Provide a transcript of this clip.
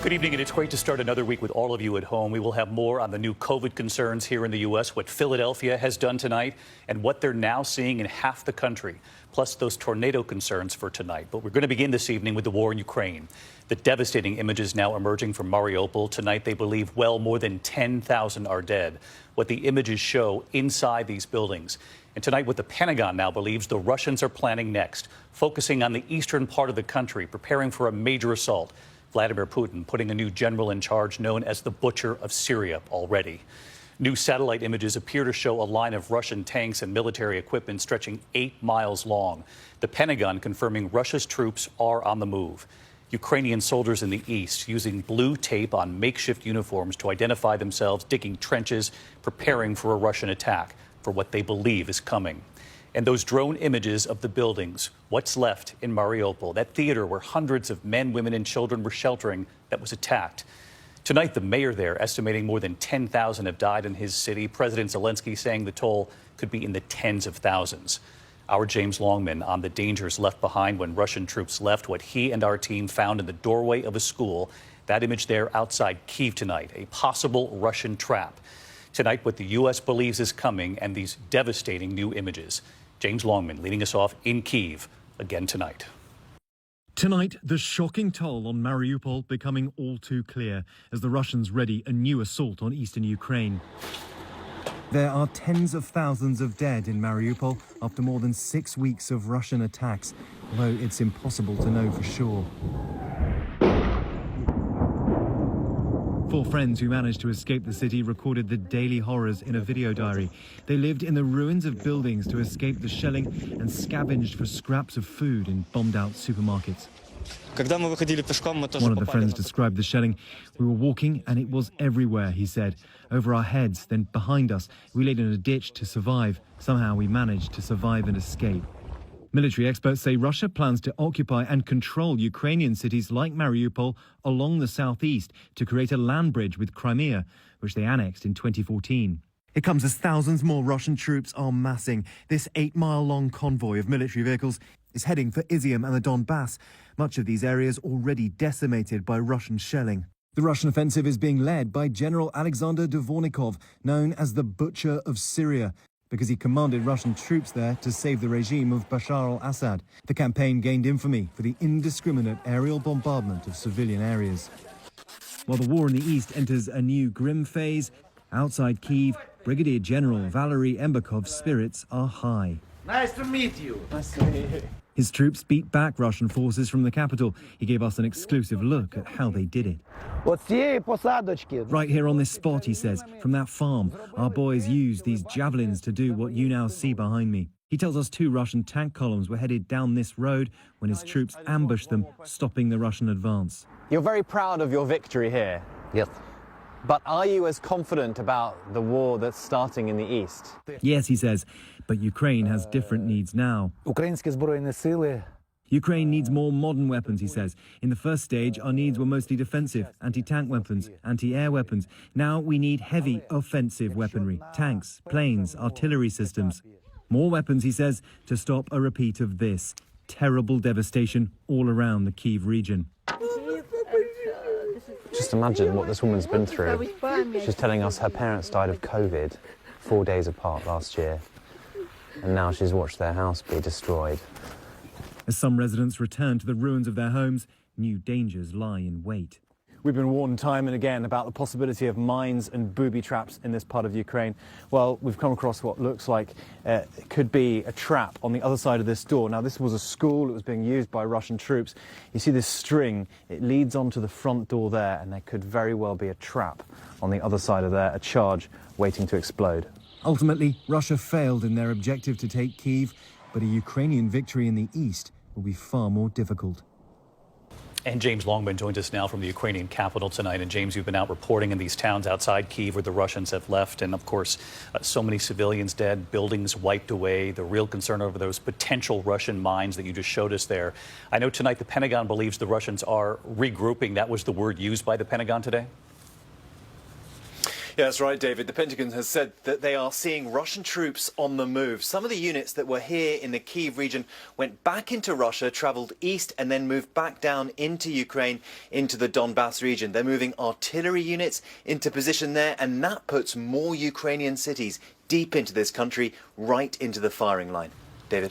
Good evening, and it's great to start another week with all of you at home. We will have more on the new COVID concerns here in the U.S., what Philadelphia has done tonight, and what they're now seeing in half the country, plus those tornado concerns for tonight. But we're going to begin this evening with the war in Ukraine. The devastating images now emerging from Mariupol. Tonight, they believe well more than 10,000 are dead. What the images show inside these buildings. And tonight, what the Pentagon now believes the Russians are planning next, focusing on the eastern part of the country, preparing for a major assault. Vladimir Putin putting a new general in charge known as the Butcher of Syria already. New satellite images appear to show a line of Russian tanks and military equipment stretching 8 miles long. The Pentagon confirming Russia's troops are on the move. Ukrainian soldiers in the east using blue tape on makeshift uniforms to identify themselves, digging trenches, preparing for a Russian attack for what they believe is coming. And those drone images of the buildings, what's left in Mariupol, that theater where hundreds of men, women, and children were sheltering that was attacked. Tonight, the mayor there estimating more than 10,000 have died in his city. President Zelensky saying the toll could be in the tens of thousands. Our James Longman on the dangers left behind when Russian troops left, what he and our team found in the doorway of a school. That image there outside Kyiv tonight, a possible Russian trap. Tonight, what the U.S. believes is coming and these devastating new images. James Longman leading us off in Kyiv again tonight. Tonight, the shocking toll on Mariupol becoming all too clear as the Russians ready a new assault on eastern Ukraine. There are tens of thousands of dead in Mariupol after more than 6 weeks of Russian attacks, although it's impossible to know for sure. 4 friends who managed to escape the city recorded the daily horrors in a video diary. They lived in the ruins of buildings to escape the shelling and scavenged for scraps of food in bombed-out supermarkets. One of the friends described the shelling. We were walking and it was everywhere, he said. Over our heads, then behind us. We laid in a ditch to survive. Somehow we managed to survive and escape. Military experts say Russia plans to occupy and control Ukrainian cities like Mariupol along the southeast to create a land bridge with Crimea, which they annexed in 2014. It comes as thousands more Russian troops are massing. This 8-mile-long convoy of military vehicles is heading for Izium and the Donbass, much of these areas already decimated by Russian shelling. The Russian offensive is being led by General Alexander Dvornikov, known as the Butcher of Syria, because he commanded Russian troops there to save the regime of Bashar al-Assad. The campaign gained infamy for the indiscriminate aerial bombardment of civilian areas. While the war in the east enters a new grim phase, outside Kyiv, Brigadier General Valery Embakov's spirits are high. Nice to meet you. Nice to meet you. His troops beat back Russian forces from the capital. He gave us an exclusive look at how they did it. Right here on this spot, he says, from that farm, our boys used these javelins to do what you now see behind me. He tells us 2 Russian tank columns were headed down this road when his troops ambushed them, stopping the Russian advance. You're very proud of your victory here. Yes. But are you as confident about the war that's starting in the east? Yes, he says, but Ukraine has different needs now. Ukraine needs more modern weapons, he says. In the first stage, our needs were mostly defensive, anti-tank weapons, anti-air weapons. Now we need heavy offensive weaponry, tanks, planes, artillery systems. More weapons, he says, to stop a repeat of this. Terrible devastation all around the Kyiv region. Just imagine what this woman's been through. She's telling us her parents died of COVID 4 days apart last year. And now she's watched their house be destroyed. As some residents return to the ruins of their homes, new dangers lie in wait. We've been warned time and again about the possibility of mines and booby traps in this part of Ukraine. Well, we've come across what looks like it could be a trap on the other side of this door. Now, this was a school. It was being used by Russian troops. You see this string. It leads onto the front door there, and there could very well be a trap on the other side of there, a charge waiting to explode. Ultimately, Russia failed in their objective to take Kyiv, but a Ukrainian victory in the east will be far more difficult. And James Longman joins us now from the Ukrainian capital tonight. And James, you've been out reporting in these towns outside Kyiv where the Russians have left. And of course, so many civilians dead, buildings wiped away, the real concern over those potential Russian mines that you just showed us there. I know tonight the Pentagon believes the Russians are regrouping. That was the word used by the Pentagon today. Yeah, that's right, David. The Pentagon has said that they are seeing Russian troops on the move. Some of the units that were here in the Kyiv region went back into Russia, travelled east and then moved back down into Ukraine, into the Donbass region. They're moving artillery units into position there, and that puts more Ukrainian cities deep into this country, right into the firing line. David.